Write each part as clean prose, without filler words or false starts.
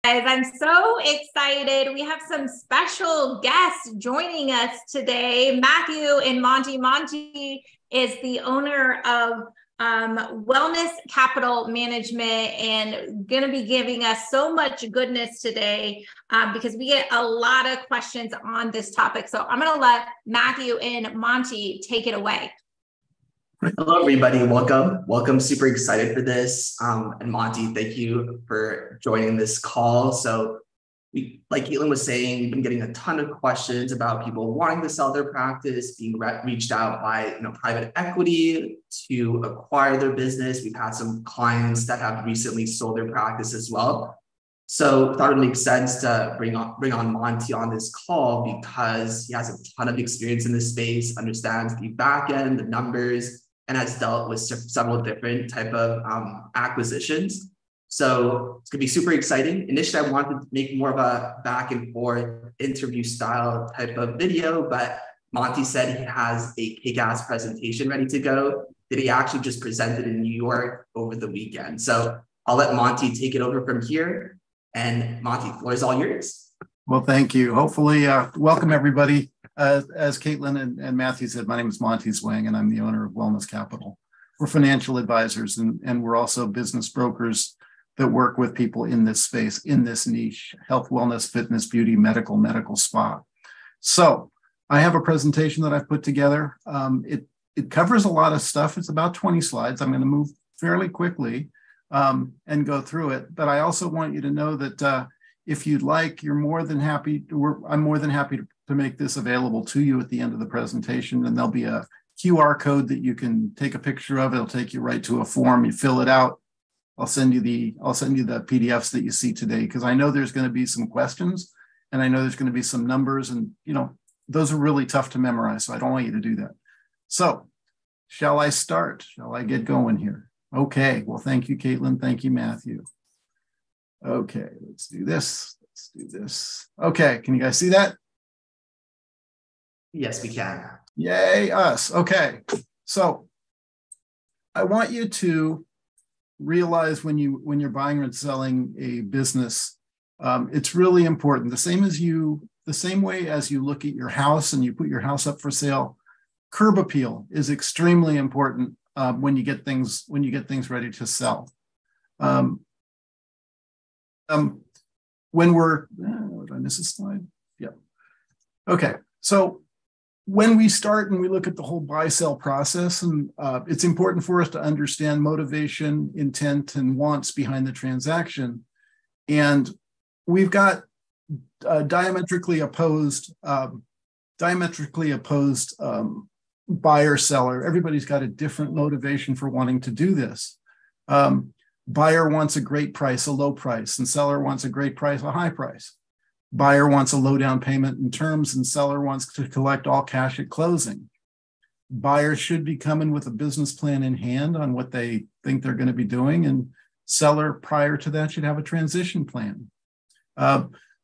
Guys, I'm so excited. We have some special guests joining us today. Matthew and Monty. Monty is the owner of Wellness Capital Management and going to be giving us so much goodness today because we get a lot of questions on this topic. So I'm going to let Matthew and Monty take it away. Hello, everybody. Welcome. Super excited for this. And Monty, thank you for joining this call. So like Caitlin was saying, we've been getting a ton of questions about people wanting to sell their practice, being reached out by private equity to acquire their business. We've had some clients that have recently sold their practice as well. So thought it would make sense to bring on Monty on this call because he has a ton of experience in this space, understands the back end, the numbers, and has dealt with several different type of acquisitions. So it's gonna be super exciting. Initially, I wanted to make more of a back and forth interview style type of video, but Monty said he has a kick-ass presentation ready to go that he actually just presented in New York over the weekend. So I'll let Monty take it over from here. And Monty, the floor is all yours. Well, thank you. Hopefully, welcome everybody. As Caitlin and Matthew said, my name is Monty Zwang, and I'm the owner of Wellness Capital. We're financial advisors, and we're also business brokers that work with people in this space, in this niche: health, wellness, fitness, beauty, medical spa. So I have a presentation that I've put together. It covers a lot of stuff. It's about 20 slides. I'm going to move fairly quickly and go through it. But I also want you to know that if you'd like, I'm more than happy to make this available to you at the end of the presentation. And there'll be a QR code that you can take a picture of. It'll take you right to a form. You fill it out. I'll send you the PDFs that you see today, because I know there's going to be some questions, and I know there's going to be some numbers, and those are really tough to memorize. So I don't want you to do that. So shall I start? Shall I get going here? Okay. Well, thank you, Caitlin. Thank you, Matthew. Okay, let's do this. Okay, can you guys see that? Yes, we can. Yay, us. Okay, so I want you to realize when you're buying or selling a business, it's really important. The same way as you look at your house and you put your house up for sale, curb appeal is extremely important when you get things ready to sell. When we're, did I miss a slide? Yeah. Okay. So when we start and we look at the whole buy-sell process, and it's important for us to understand motivation, intent, and wants behind the transaction. And we've got diametrically opposed buyer-seller. Everybody's got a different motivation for wanting to do this. Buyer wants a great price, a low price, and seller wants a great price, a high price. Buyer wants a low down payment in terms, and seller wants to collect all cash at closing. Buyer should be coming with a business plan in hand on what they think they're going to be doing, and seller, prior to that, should have a transition plan.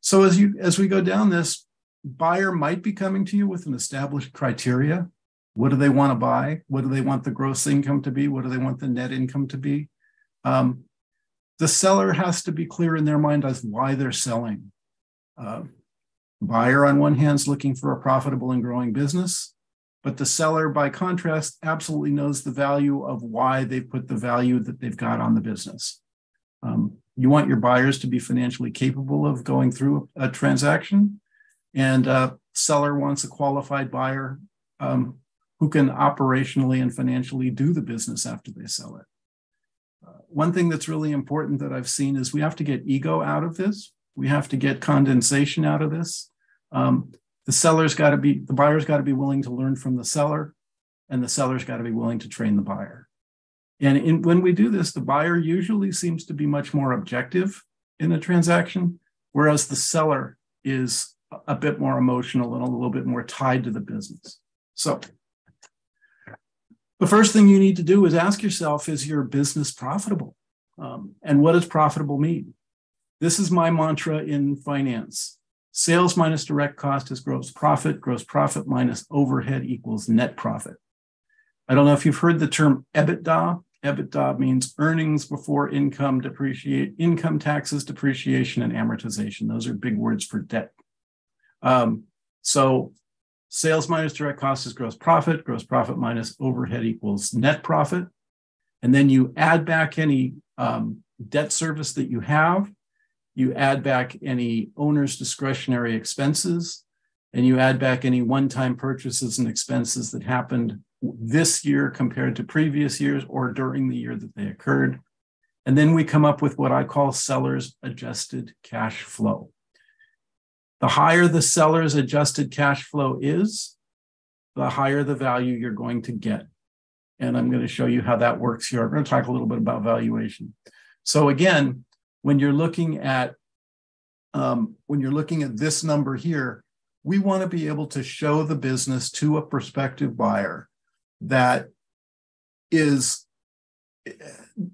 So as we go down this, buyer might be coming to you with an established criteria. What do they want to buy? What do they want the gross income to be? What do they want the net income to be? The seller has to be clear in their mind as why they're selling. Buyer, on one hand, is looking for a profitable and growing business, but the seller, by contrast, absolutely knows the value of why they put the value that they've got on the business. You want your buyers to be financially capable of going through a transaction, and seller wants a qualified buyer who can operationally and financially do the business after they sell it. One thing that's really important that I've seen is we have to get ego out of this. We have to get condensation out of this. The buyer's got to be willing to learn from the seller, and the seller's got to be willing to train the buyer. And when we do this, the buyer usually seems to be much more objective in a transaction, whereas the seller is a bit more emotional and a little bit more tied to the business. So the first thing you need to do is ask yourself, is your business profitable? And what does profitable mean? This is my mantra in finance. Sales minus direct cost is gross profit. Gross profit minus overhead equals net profit. I don't know if you've heard the term EBITDA. EBITDA means earnings before income, income taxes, depreciation, and amortization. Those are big words for debt. So sales minus direct costs is gross profit minus overhead equals net profit. And then you add back any debt service that you have, you add back any owner's discretionary expenses, and you add back any one-time purchases and expenses that happened this year compared to previous years or during the year that they occurred. And then we come up with what I call seller's adjusted cash flow. The higher the seller's adjusted cash flow is, the higher the value you're going to get. And I'm going to show you how that works here. I'm going to talk a little bit about valuation. So again, when you're looking at this number here, we want to be able to show the business to a prospective buyer that is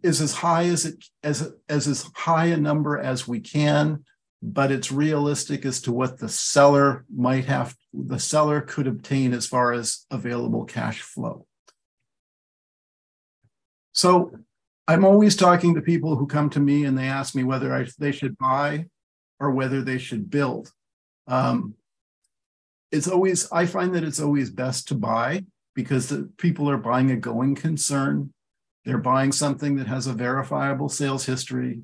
as high as high a number as we can, but it's realistic as to what the seller could obtain as far as available cash flow. So I'm always talking to people who come to me and they ask me whether they should buy or whether they should build. I find that it's always best to buy because the people are buying a going concern. They're buying something that has a verifiable sales history.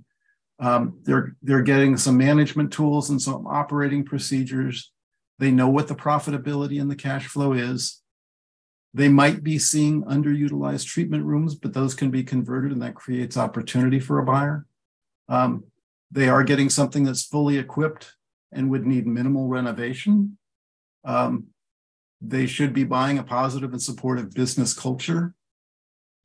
They're getting some management tools and some operating procedures. They know what the profitability and the cash flow is. They might be seeing underutilized treatment rooms, but those can be converted and that creates opportunity for a buyer. They are getting something that's fully equipped and would need minimal renovation. They should be buying a positive and supportive business culture.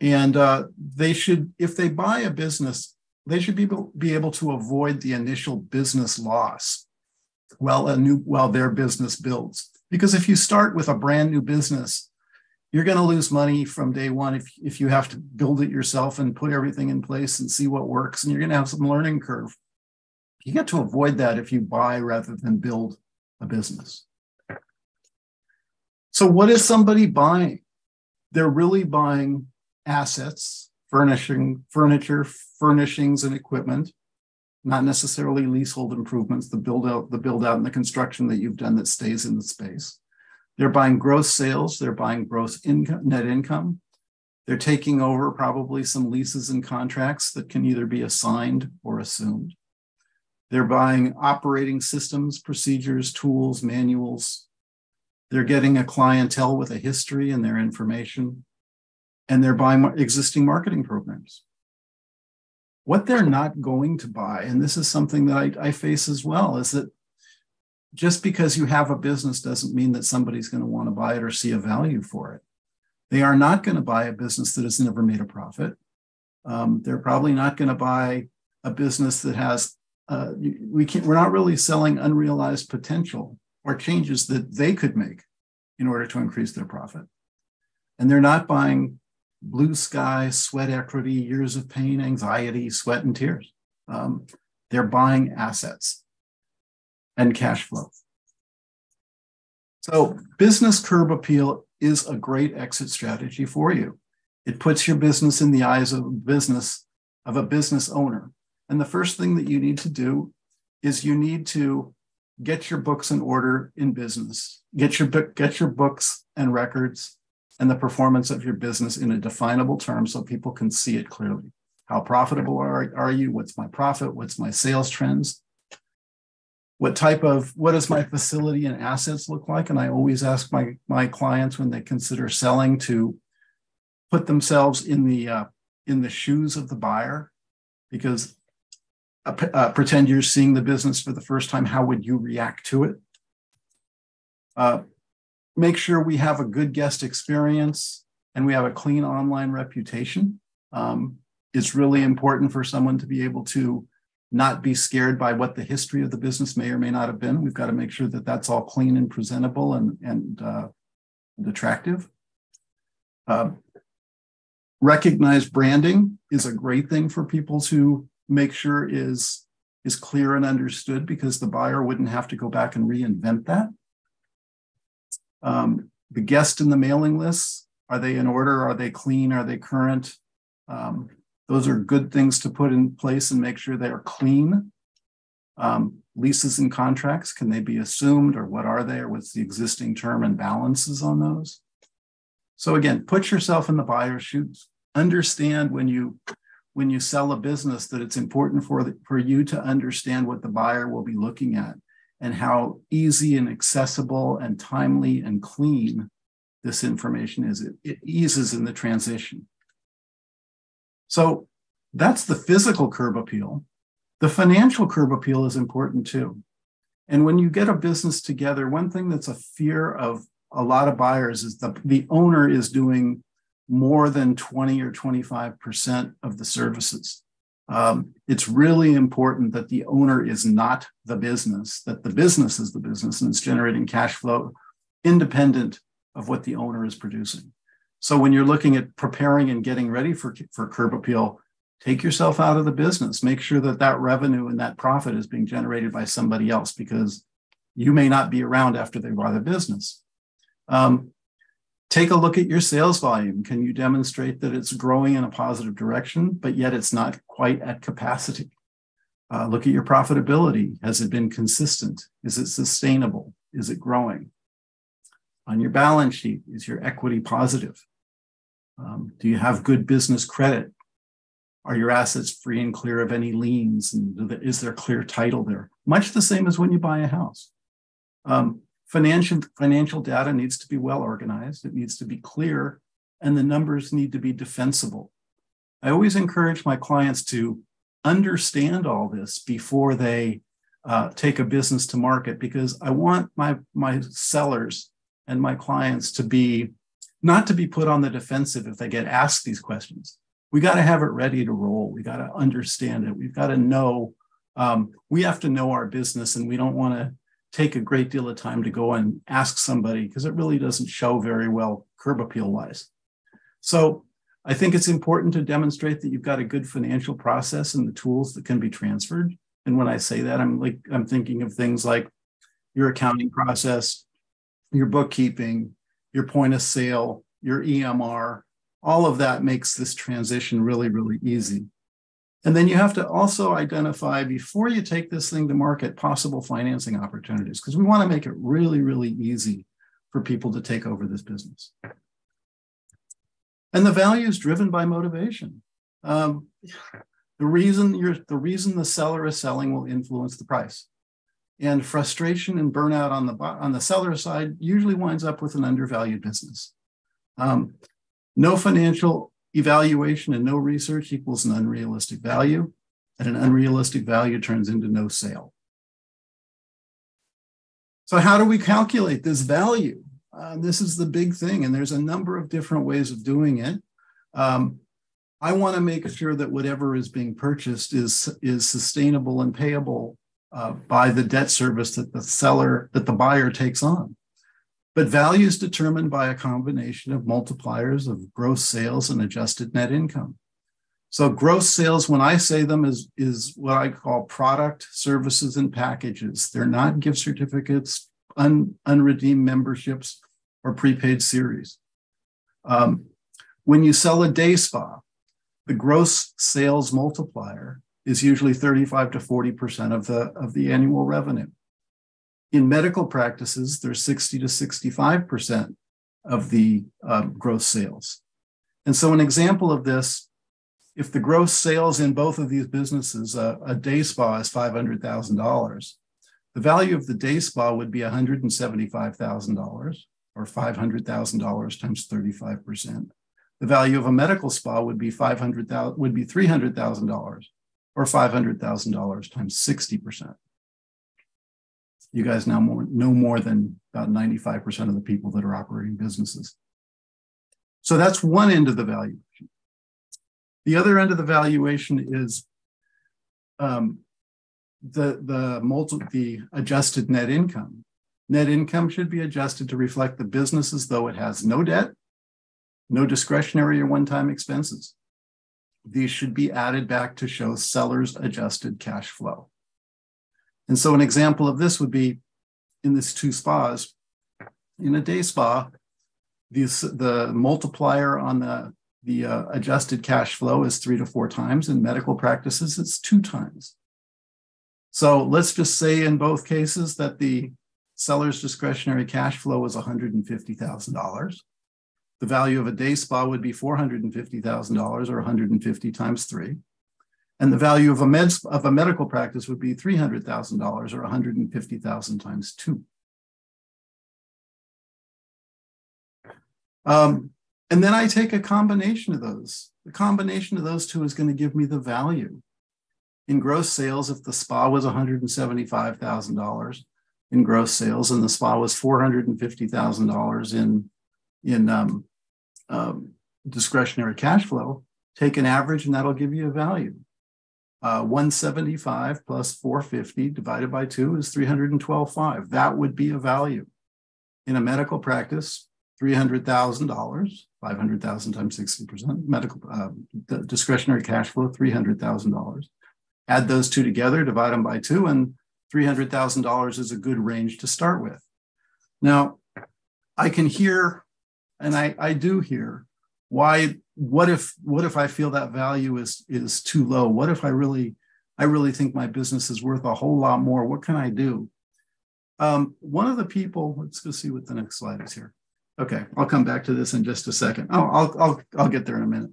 And if they buy a business, they should be able to avoid the initial business loss while their business builds. Because if you start with a brand new business, you're going to lose money from day one if you have to build it yourself and put everything in place and see what works, and you're going to have some learning curve. You get to avoid that if you buy rather than build a business. So what is somebody buying? They're really buying assets, furniture, furnishings, and equipment, not necessarily leasehold improvements, the build out and the construction that you've done that stays in the space. They're buying gross sales, they're buying gross income, net income. They're taking over probably some leases and contracts that can either be assigned or assumed. They're buying operating systems, procedures, tools, manuals. They're getting a clientele with a history and their information. And they're buying existing marketing programs. What they're not going to buy, and this is something that I face as well, is that just because you have a business doesn't mean that somebody's going to want to buy it or see a value for it. They are not going to buy a business that has never made a profit. They're probably not going to buy a business that has, we're not really selling unrealized potential or changes that they could make in order to increase their profit. And they're not buying blue sky, sweat equity, years of pain, anxiety, sweat, and tears. They're buying assets and cash flow. So business curb appeal is a great exit strategy for you. It puts your business in the eyes of a business owner. And the first thing that you need to do is you need to get your books in order in business. Get your books and records and the performance of your business in a definable term so people can see it clearly. How profitable are you? What's my profit? What's my sales trends? What does my facility and assets look like? And I always ask my clients when they consider selling to put themselves in the shoes of the buyer, because pretend you're seeing the business for the first time. How would you react to it? Make sure we have a good guest experience and we have a clean online reputation. It's really important for someone to be able to not be scared by what the history of the business may or may not have been. We've got to make sure that that's all clean and presentable and attractive. Recognized branding is a great thing for people to make sure is clear and understood, because the buyer wouldn't have to go back and reinvent that. The guest in the mailing lists, are they in order? Are they clean? Are they current? Those are good things to put in place and make sure they are clean. Leases and contracts, can they be assumed, or what are they, or what's the existing term and balances on those? So again, put yourself in the buyer's shoes. Understand when you sell a business that it's important for you to understand what the buyer will be looking at and how easy and accessible and timely and clean this information is. It eases in the transition. So that's the physical curb appeal. The financial curb appeal is important too. And when you get a business together, one thing that's a fear of a lot of buyers is the owner is doing more than 20 or 25% of the services. It's really important that the owner is not the business, that the business is the business and it's generating cash flow independent of what the owner is producing. So when you're looking at preparing and getting ready for curb appeal, take yourself out of the business. Make sure that that revenue and that profit is being generated by somebody else, because you may not be around after they buy the business. Take a look at your sales volume. Can you demonstrate that it's growing in a positive direction, but yet it's not quite at capacity? Look at your profitability. Has it been consistent? Is it sustainable? Is it growing? On your balance sheet, is your equity positive? Do you have good business credit? Are your assets free and clear of any liens? And is there clear title there? Much the same as when you buy a house. Financial data needs to be well organized. It needs to be clear, and the numbers need to be defensible. I always encourage my clients to understand all this before they take a business to market, because I want my sellers and my clients to not to be put on the defensive if they get asked these questions. We got to have it ready to roll. We got to understand it. We've got to know, we have to know our business, and we don't want to take a great deal of time to go and ask somebody, because it really doesn't show very well curb appeal wise. So I think it's important to demonstrate that you've got a good financial process and the tools that can be transferred. And when I say that, I'm thinking of things like your accounting process, your bookkeeping, your point of sale, your EMR. All of that makes this transition really, really easy. And then you have to also identify, before you take this thing to market, possible financing opportunities, because we want to make it really, really easy for people to take over this business. And the value is driven by motivation. The reason the seller is selling will influence the price. And frustration and burnout on the seller side usually winds up with an undervalued business. No financial evaluation and no research equals an unrealistic value, and an unrealistic value turns into no sale. So how do we calculate this value? This is the big thing, and there's a number of different ways of doing it. I want to make sure that whatever is being purchased is sustainable and payable by the debt service that the buyer takes on. But value is determined by a combination of multipliers of gross sales and adjusted net income. So gross sales, when I say them, is what I call product, services, and packages. They're not gift certificates, unredeemed memberships, or prepaid series. When you sell a day spa, the gross sales multiplier is usually 35 to 40% of the annual revenue. In medical practices, there's 60 to 65% of the gross sales. And so an example of this, if the gross sales in both of these businesses, a day spa is $500,000, the value of the day spa would be $175,000, or $500,000 times 35%. The value of a medical spa would be $300,000, or $500,000 times 60%. You guys now know more than about 95% of the people that are operating businesses. So that's one end of the valuation. The other end of the valuation is the adjusted net income. Net income should be adjusted to reflect the business as though it has no debt, no discretionary or one-time expenses. These should be added back to show seller's adjusted cash flow. And so an example of this would be in these two spas. In a day spa, the multiplier on the adjusted cash flow is 3 to 4 times. In medical practices, it's 2 times. So let's just say in both cases that the seller's discretionary cash flow was $150,000. The value of a day spa would be $450,000 or 150 times 3. And the value of a medical practice would be $300,000 or 150,000 times 2. And then I take a combination of those. The combination of those two is going to give me the value. In gross sales, if the spa was $175,000 in gross sales and the spa was $450,000 in discretionary cash flow, take an average and that'll give you a value. 175 plus 450 divided by 2 is 312.5. That would be a value. In a medical practice, $300,000, 500,000 times 60%, medical discretionary cash flow, $300,000. Add those two together, divide them by 2, and $300,000 is a good range to start with. Now, I can hear, and I do hear, what if I feel that value is too low? What if I really think my business is worth a whole lot more? What can I do? One of the people, let's go see what the next slide is here. Okay, I'll come back to this in just a second. Oh, I'll get there in a minute.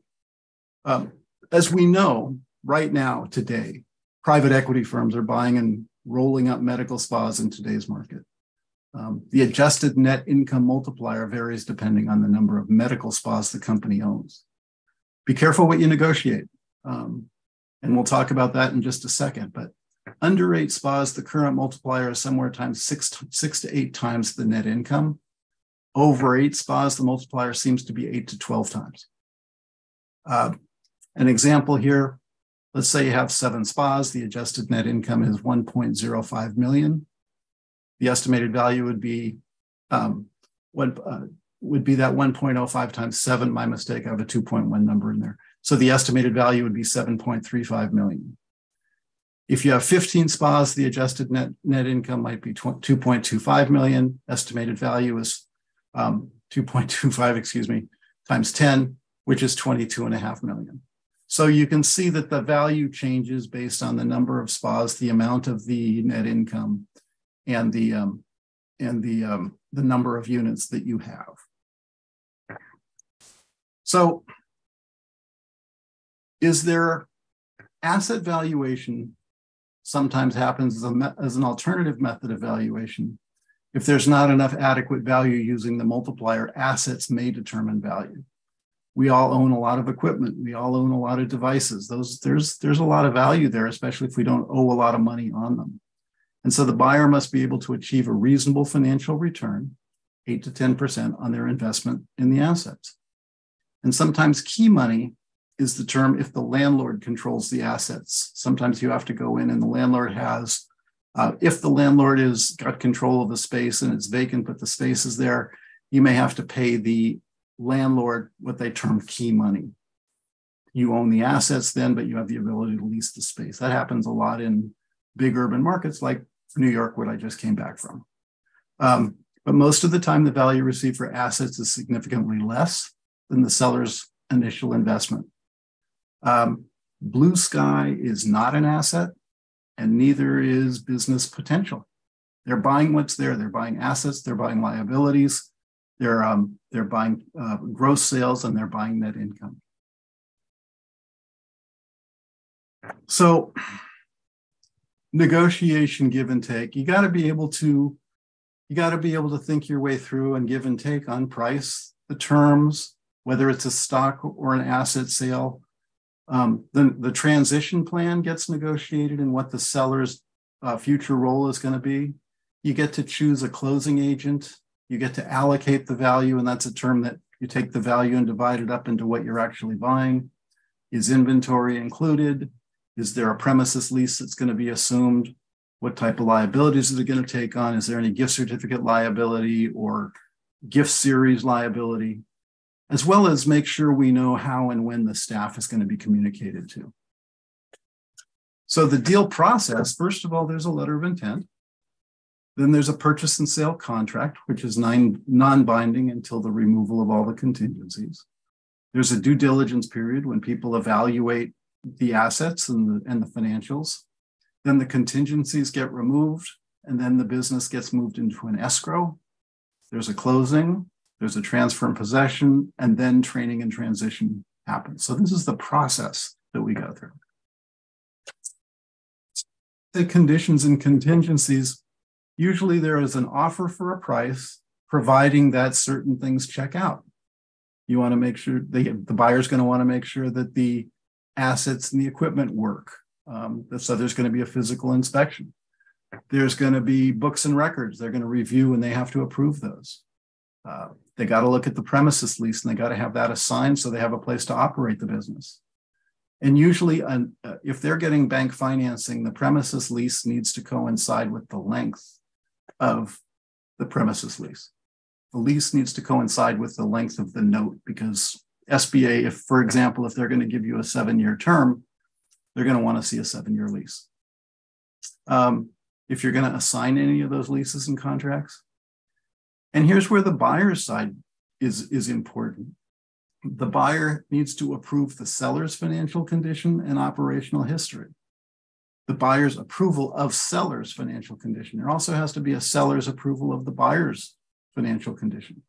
As we know, right now, today, private equity firms are buying and rolling up medical spas in today's market. The adjusted net income multiplier varies depending on the number of medical spas the company owns. Be careful what you negotiate. And we'll talk about that in just a second. But under 8 spas, the current multiplier is somewhere times 6 to 8 times the net income. Over 8 spas, the multiplier seems to be 8 to 12 times. An example here, let's say you have 7 spas, the adjusted net income is 1.05 million. The estimated value would be that 1.05 times 7. My mistake, I have a 2.1 number in there. So the estimated value would be 7.35 million. If you have 15 spas, the adjusted net income might be 2.25 million. Estimated value is 2.25, times 10, which is 22.5 million. So you can see that the value changes based on the number of spas, the amount of the net income, and the number of units that you have. So, is there asset valuation? Sometimes happens as an alternative method of valuation. If there's not enough adequate value using the multiplier, assets may determine value. We all own a lot of equipment. We all own a lot of devices. There's a lot of value there, especially if we don't owe a lot of money on them. And so the buyer must be able to achieve a reasonable financial return, 8 to 10% on their investment in the assets. And sometimes key money is the term if the landlord controls the assets. Sometimes you have to go in and the landlord has, if the landlord has got control of the space and it's vacant, but the space is there, you may have to pay the landlord what they term key money. You own the assets then, but you have the ability to lease the space. That happens a lot in big urban markets like New York, what I just came back from. But most of the time, the value received for assets is significantly less than the seller's initial investment. Blue sky is not an asset, and neither is business potential. They're buying what's there. They're buying assets. They're buying liabilities. They're buying gross sales, and they're buying net income. So, negotiation, give and take. You got to be able to think your way through and give and take on price, the terms, whether it's a stock or an asset sale. The transition plan gets negotiated and what the seller's future role is going to be. You get to choose a closing agent. You get to allocate the value, and that's a term that you take the value and divide it up into what you're actually buying. Is inventory included? Is there a premises lease that's going to be assumed? What type of liabilities is it going to take on? Is there any gift certificate liability or gift series liability? As well as make sure we know how and when the staff is going to be communicated to. So the deal process, first of all, there's a letter of intent. Then there's a purchase and sale contract, which is non-binding until the removal of all the contingencies. There's a due diligence period when people evaluate the assets and the financials. Then the contingencies get removed, and then the business gets moved into an escrow. There's a closing, there's a transfer and possession, and then training and transition happens. So this is the process that we go through. The conditions and contingencies, usually there is an offer for a price, providing that certain things check out. You want to make sure the buyer's going to want to make sure that the assets and the equipment work. So there's going to be a physical inspection. There's going to be books and records they're going to review, and they have to approve those. They got to look at the premises lease, and they got to have that assigned so they have a place to operate the business. And usually, if they're getting bank financing, the premises lease needs to coincide with the length of the premises lease. The lease needs to coincide with the length of the note, because SBA, if, for example, if they're going to give you a 7-year term, they're going to want to see a 7-year lease. If you're going to assign any of those leases and contracts. And here's where the buyer's side is important. The buyer needs to approve the seller's financial condition and operational history. The buyer's approval of seller's financial condition. There also has to be a seller's approval of the buyer's financial condition.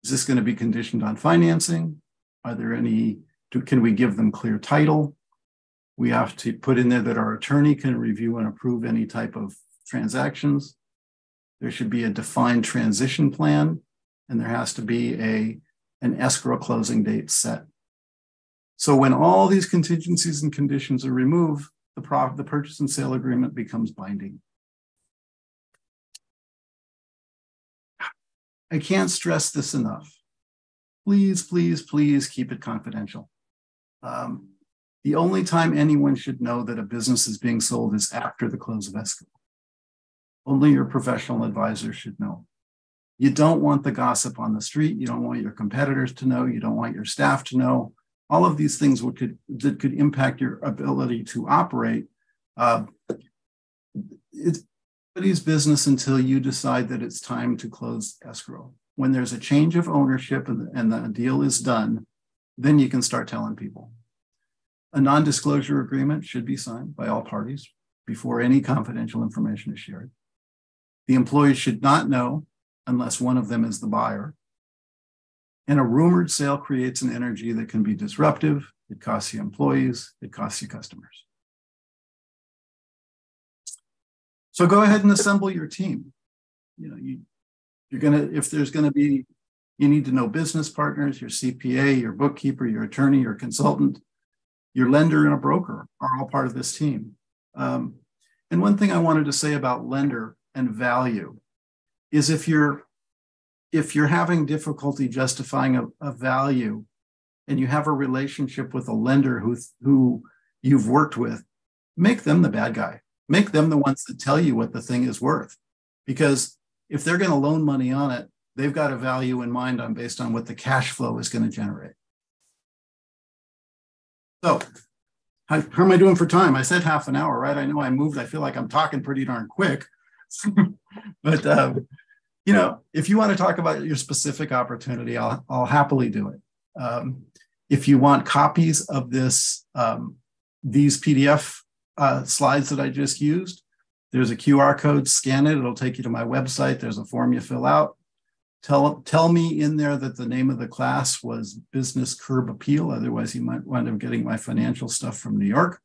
Is this going to be conditioned on financing? Are there any, can we give them clear title? We have to put in there that our attorney can review and approve any type of transactions. There should be a defined transition plan, and there has to be an escrow closing date set. So when all these contingencies and conditions are removed, the purchase and sale agreement becomes binding. I can't stress this enough. Please, please, please keep it confidential. The only time anyone should know that a business is being sold is after the close of escrow. Only your professional advisor should know. You don't want the gossip on the street. You don't want your competitors to know. You don't want your staff to know. All of these things that could impact your ability to operate. It's nobody's business until you decide that it's time to close escrow. When there's a change of ownership and the deal is done, then you can start telling people. A non-disclosure agreement should be signed by all parties before any confidential information is shared. The employees should not know unless one of them is the buyer. And a rumored sale creates an energy that can be disruptive. It costs you employees, it costs you customers. So go ahead and assemble your team. You know, you're gonna, if there's gonna be, you need to know business partners, your CPA, your bookkeeper, your attorney, your consultant, your lender, and a broker are all part of this team. And one thing I wanted to say about lender and value is if you're having difficulty justifying a value and you have a relationship with a lender who you've worked with, make them the bad guy. Make them the ones that tell you what the thing is worth. Because if they're going to loan money on it, they've got a value in mind based on what the cash flow is going to generate. So how am I doing for time? I said half an hour, right? I know I moved. I feel like I'm talking pretty darn quick. But you know, if you want to talk about your specific opportunity, I'll happily do it. If you want copies of these PDF slides that I just used, there's a QR code. Scan it. It'll take you to my website. There's a form you fill out. Tell me in there that the name of the class was Business Curb Appeal. Otherwise, you might wind up getting my financial stuff from New York.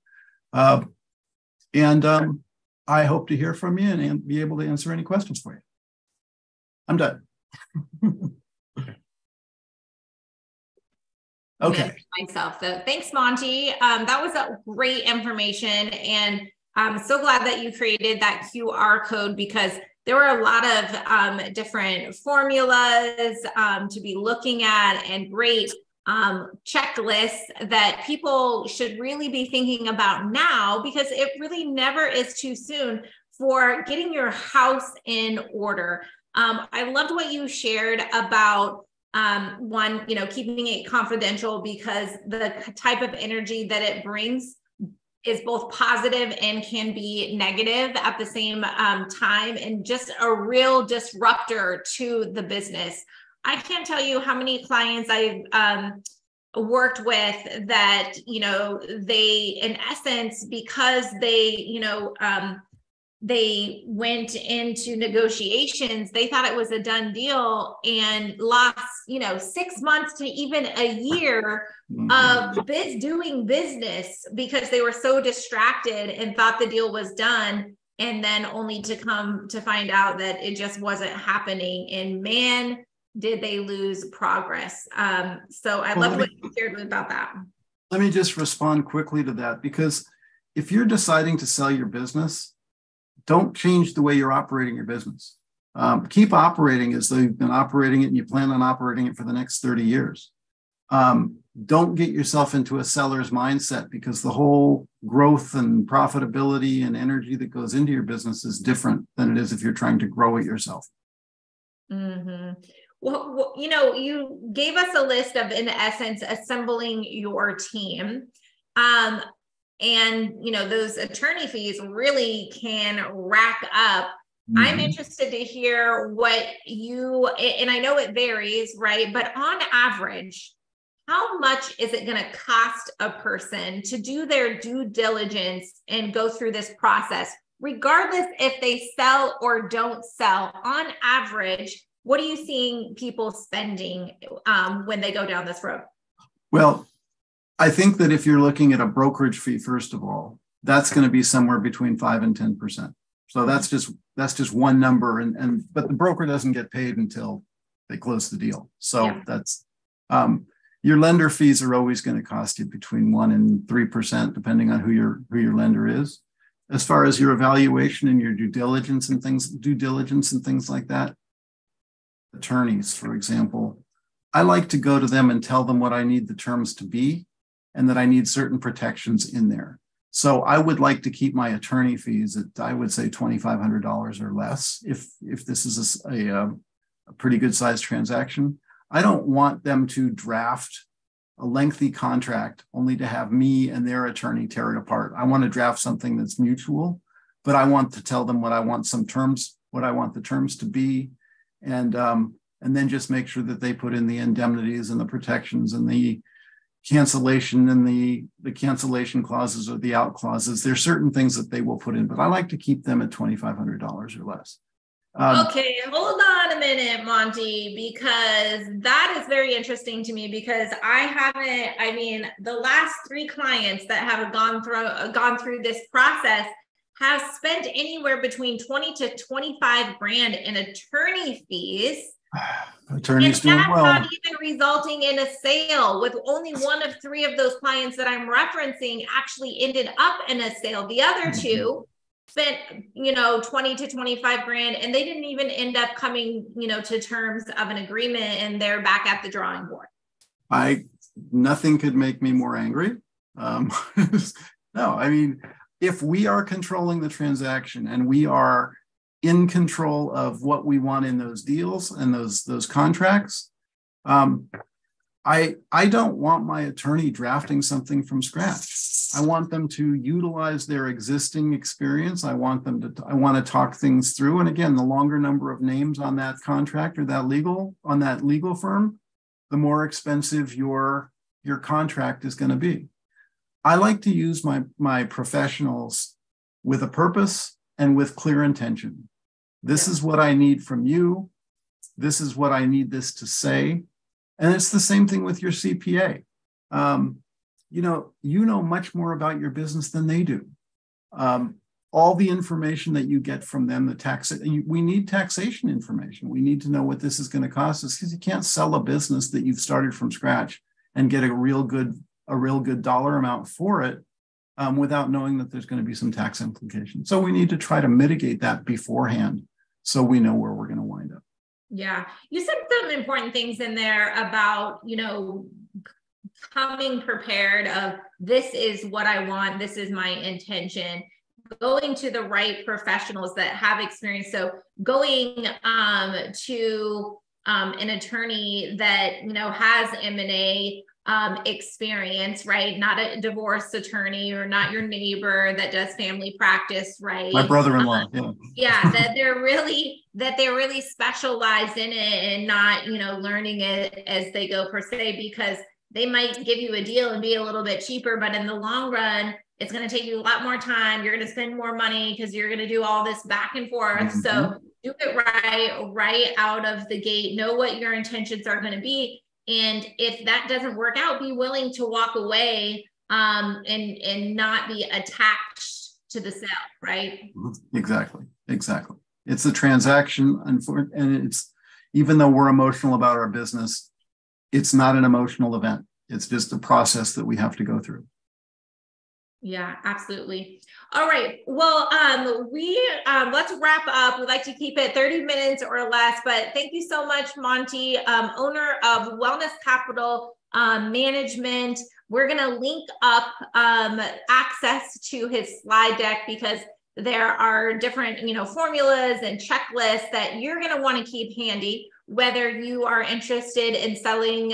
I hope to hear from you and be able to answer any questions for you. I'm done. Okay. Myself. So thanks, Monty. That was a great information. And I'm so glad that you created that QR code, because there were a lot of different formulas to be looking at and great checklists that people should really be thinking about now, because it really never is too soon for getting your house in order. I loved what you shared about one, you know, keeping it confidential, because the type of energy that it brings is both positive and can be negative at the same time, and just a real disruptor to the business. I can't tell you how many clients I've worked with that, they, in essence, because they, they went into negotiations, they thought it was a done deal and lost, 6 months to even a year of doing business because they were so distracted and thought the deal was done. And then only to come to find out that it just wasn't happening. And man, did they lose progress. So I love what you shared about that. Let me just respond quickly to that, because if you're deciding to sell your business, don't change the way you're operating your business. Keep operating as though you've been operating it and you plan on operating it for the next 30 years. Don't get yourself into a seller's mindset, because the whole growth and profitability and energy that goes into your business is different than it is if you're trying to grow it yourself. Mm-hmm. Well, you gave us a list of, in essence, assembling your team. And, those attorney fees really can rack up. Mm-hmm. I'm interested to hear what and I know it varies, right? But on average, how much is it going to cost a person to do their due diligence and go through this process, regardless if they sell or don't sell? On average, what are you seeing people spending when they go down this road? Well, I think that if you're looking at a brokerage fee, first of all, that's going to be somewhere between 5 and 10%. So that's just one number, but the broker doesn't get paid until they close the deal. So yeah. That's your lender fees are always going to cost you between 1 and 3%, depending on who your lender is. As far as your evaluation and your due diligence and things like that, attorneys, for example, I like to go to them and tell them what I need the terms to be, and that I need certain protections in there. So I would like to keep my attorney fees at, I would say, $2,500 or less if this is a pretty good sized transaction. I don't want them to draft a lengthy contract only to have me and their attorney tear it apart. I want to draft something that's mutual, but I want to tell them what I want the terms to be, and then just make sure that they put in the indemnities and the protections and the cancellation and the cancellation clauses or the out clauses. There's certain things that they will put in, but I like to keep them at $2,500 or less. Okay, hold on a minute, Monty, because that is very interesting to me, because the last 3 clients that have gone through this process have spent anywhere between 20 to 25 grand in attorney fees. Attorneys doing well. That's not even resulting in a sale, with only 1 of 3 of those clients that I'm referencing actually ended up in a sale. The other 2 spent, 20 to 25 grand, and they didn't even end up coming, to terms of an agreement, and they're back at the drawing board. Nothing could make me more angry. No, if we are controlling the transaction and we are in control of what we want in those deals and those contracts, I don't want my attorney drafting something from scratch. I want them to utilize their existing experience. I want to talk things through. And again, the longer number of names on that contract or that legal firm, the more expensive your contract is going to be. I like to use my professionals with a purpose and with clear intention. This is what I need from you. This is what I need this to say. And it's the same thing with your CPA. You know much more about your business than they do. All the information that you get from them, we need taxation information. We need to know what this is going to cost us, because you can't sell a business that you've started from scratch and get a real good dollar amount for it without knowing that there's going to be some tax implications. So we need to try to mitigate that beforehand, so we know where we're going to wind up. Yeah. You said some important things in there about, coming prepared of, this is what I want, this is my intention, going to the right professionals that have experience. So going to an attorney that, has M&A, experience, right? Not a divorce attorney or not your neighbor that does family practice, right? My brother-in-law. Yeah, that they're really specialized in it and not, learning it as they go per se, because they might give you a deal and be a little bit cheaper, but in the long run, it's going to take you a lot more time. You're going to spend more money because you're going to do all this back and forth. Mm-hmm. So do it right out of the gate. Know what your intentions are going to be. And if that doesn't work out, be willing to walk away and not be attached to the sale, right? Exactly. It's a transaction, and it's, even though we're emotional about our business, it's not an emotional event. It's just a process that we have to go through. Yeah, absolutely. All right. Well, let's wrap up. We'd like to keep it 30 minutes or less, but thank you so much, Monty, owner of Wellness Capital Management. We're going to link up access to his slide deck, because there are different, formulas and checklists that you're going to want to keep handy, whether you are interested in selling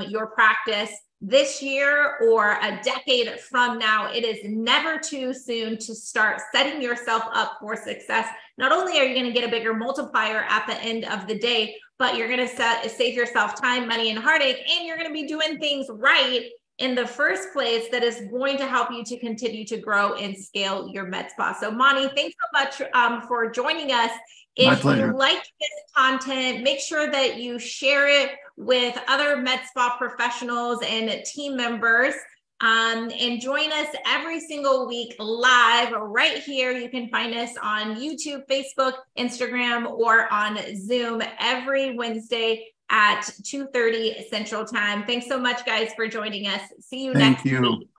your practice this year or a decade from now. It is never too soon to start setting yourself up for success. Not only are you going to get a bigger multiplier at the end of the day, but you're going to save yourself time, money, and heartache, and you're going to be doing things right in the first place that is going to help you to continue to grow and scale your med spa. So Monty, thanks so much for joining us. If you like this content, make sure that you share it with other med spa professionals and team members, and join us every single week live right here. You can find us on YouTube, Facebook, Instagram, or on Zoom every Wednesday at 2:30 Central Time. Thanks so much, guys, for joining us. See you next week.